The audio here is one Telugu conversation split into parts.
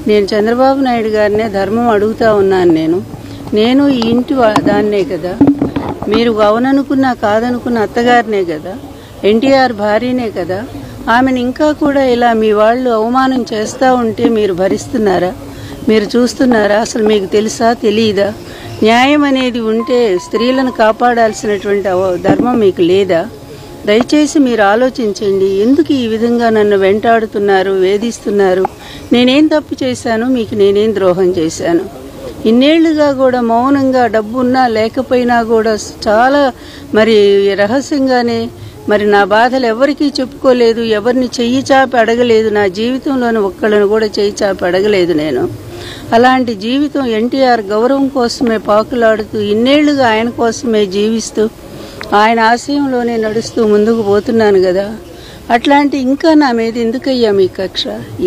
నేను చంద్రబాబు నాయుడు గారినే ధర్మం అడుగుతా ఉన్నాను. నేను ఈ ఇంటి దాన్నే కదా, మీరు అవుననుకున్నా కాదనుకున్న అత్తగారినే కదా, ఎన్టీఆర్ భార్యనే కదా. ఆమెను ఇంకా కూడా ఇలా మీ వాళ్ళు అవమానం చేస్తూ ఉంటే మీరు భరిస్తున్నారా? మీరు చూస్తున్నారా? అసలు మీకు తెలుసా తెలీదా? న్యాయం అనేది ఉంటే స్త్రీలను కాపాడాల్సినటువంటి ధర్మం మీకు లేదా? దయచేసి మీరు ఆలోచించండి. ఎందుకు ఈ విధంగా నన్ను వెంటాడుతున్నారు, వేధిస్తున్నారు? నేనేం తప్పు చేశాను? మీకు నేనేం ద్రోహం చేశాను? ఇన్నేళ్లుగా కూడా మౌనంగా, డబ్బున్నా లేకపోయినా కూడా చాలా మరి రహస్యంగానే మరి నా బాధలు ఎవరికీ చెప్పుకోలేదు, ఎవరిని చెయ్యి చాపి అడగలేదు. నా జీవితంలోని ఒక్కళ్ళను కూడా చెయ్యి చాపి అడగలేదు నేను. అలాంటి జీవితం ఎన్టీఆర్ గౌరవం కోసమే పాకులాడుతూ ఇన్నేళ్లుగా ఆయన కోసమే జీవిస్తూ ఆయన ఆశయంలోనే నడుస్తూ ముందుకు పోతున్నాను కదా. అట్లాంటి ఇంకా నా మీద ఎందుకయ్యా మీ కక్ష?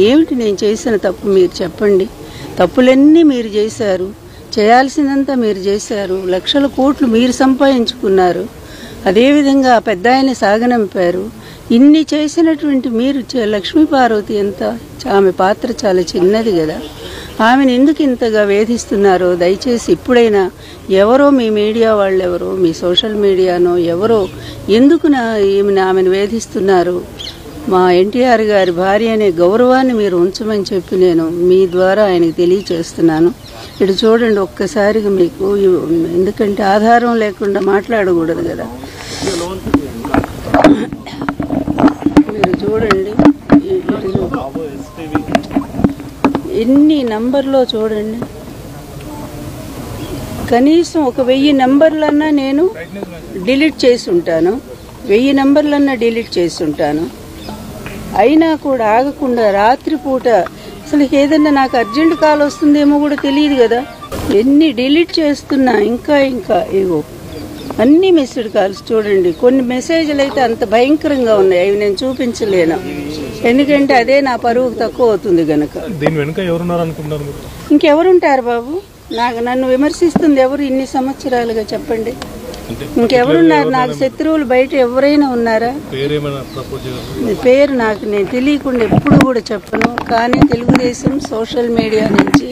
ఏమిటి నేను చేసిన తప్పు మీరు చెప్పండి. తప్పులన్నీ మీరు చేశారు, చేయాల్సిందంతా మీరు చేశారు. లక్షల కోట్లు మీరు సంపాదించుకున్నారు. అదేవిధంగా పెద్ద ఆయన సాగనంపారు. ఇన్ని చేసినటువంటి మీరు లక్ష్మీపార్వతి ఎంత, ఆమె పాత్ర చాలా చిన్నది కదా. ఆమెను ఎందుకు ఇంతగా వేధిస్తున్నారో దయచేసి ఇప్పుడైనా ఎవరో మీ మీడియా వాళ్ళెవరో, మీ సోషల్ మీడియానో ఎవరో ఎందుకు ఆమెను వేధిస్తున్నారు? మా ఎన్టీఆర్ గారి భార్య అనే గౌరవాన్ని మీరు ఉంచమని చెప్పి నేను మీ ద్వారా ఆయనకు తెలియచేస్తున్నాను. ఇటు చూడండి ఒక్కసారిగా మీకు, ఎందుకంటే ఆధారం లేకుండా మాట్లాడకూడదు కదా. మీరు చూడండి, ఎన్ని నంబర్లో చూడండి. కనీసం ఒక 1000 నంబర్లన్నా నేను డిలీట్ చేసి ఉంటాను, 1000 నంబర్లన్నా డిలీట్ చేసి ఉంటాను. అయినా కూడా ఆగకుండా రాత్రిపూట అసలు ఏదన్నా నాకు అర్జెంట్ కాల్ వస్తుందేమో కూడా తెలియదు కదా. ఎన్ని డిలీట్ చేస్తున్నా ఇంకా ఇగో అన్ని మిస్డ్ కాల్స్ చూడండి. కొన్ని మెసేజ్లు అయితే అంత భయంకరంగా ఉన్నాయి, అవి నేను చూపించలేను. ఎందుకంటే అదే నా పరువుకు తక్కువ అవుతుంది గనక. ఇంకెవరుంటారు బాబు? నన్ను విమర్శిస్తుంది ఎవరు ఇన్ని సంవత్సరాలుగా చెప్పండి? ఇంకెవరున్నారు? నాకు శత్రువులు బయట ఎవరైనా ఉన్నారా? పేరు నాకు నేను తెలియకుండా ఎప్పుడు కూడా చెప్పను. కానీ తెలుగుదేశం సోషల్ మీడియా నుంచి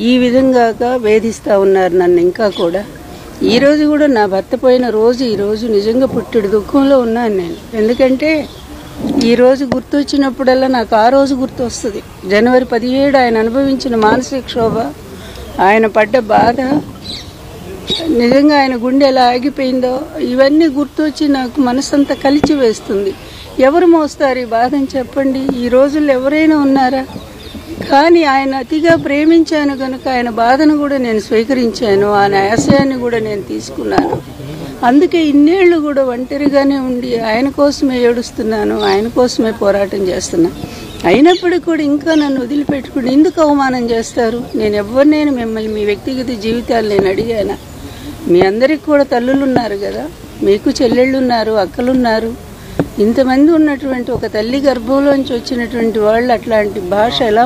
ఈ విధంగా వేధిస్తూ ఉన్నారు నన్ను. ఇంకా కూడా ఈరోజు కూడా నా భర్త పోయిన రోజు, ఈరోజు నిజంగా పుట్టిడు దుఃఖంలో ఉన్నాను నేను. ఎందుకంటే ఈరోజు గుర్తొచ్చినప్పుడల్లా నాకు ఆ రోజు గుర్తొస్తుంది. జనవరి 17 ఆయన అనుభవించిన మానసిక క్షోభ, ఆయన పడ్డ బాధ, నిజంగా ఆయన గుండె ఎలా ఆగిపోయిందో ఇవన్నీ గుర్తొచ్చి నాకు మనసంతా కలిచి వేస్తుంది. ఎవరు మోస్తారు ఈ బాధని చెప్పండి? ఈ రోజుల్లో ఎవరైనా ఉన్నారా? కానీ ఆయన అతిగా ప్రేమించాను కనుక ఆయన బాధను కూడా నేను స్వీకరించాను, ఆయన ఆశయాన్ని కూడా నేను తీసుకున్నాను. అందుకే ఇన్నేళ్లు కూడా ఒంటరిగానే ఉండి ఆయన కోసమే ఏడుస్తున్నాను, ఆయన కోసమే పోరాటం చేస్తున్నాను. అయినప్పటికీ కూడా ఇంకా నన్ను వదిలిపెట్టుకుని ఎందుకు అవమానం చేస్తారు? నేను ఎవరినైనా మిమ్మల్ని మీ వ్యక్తిగత జీవితాలు నేను అడిగానా? మీ అందరికి కూడా తల్లులు ఉన్నారు కదా, మీకు చెల్లెళ్ళు ఉన్నారు, అక్కలున్నారు. ఇంతమంది ఉన్నటువంటి ఒక తల్లి గర్భంలోంచి వచ్చినటువంటి వాళ్ళు అట్లాంటి భాష ఎలా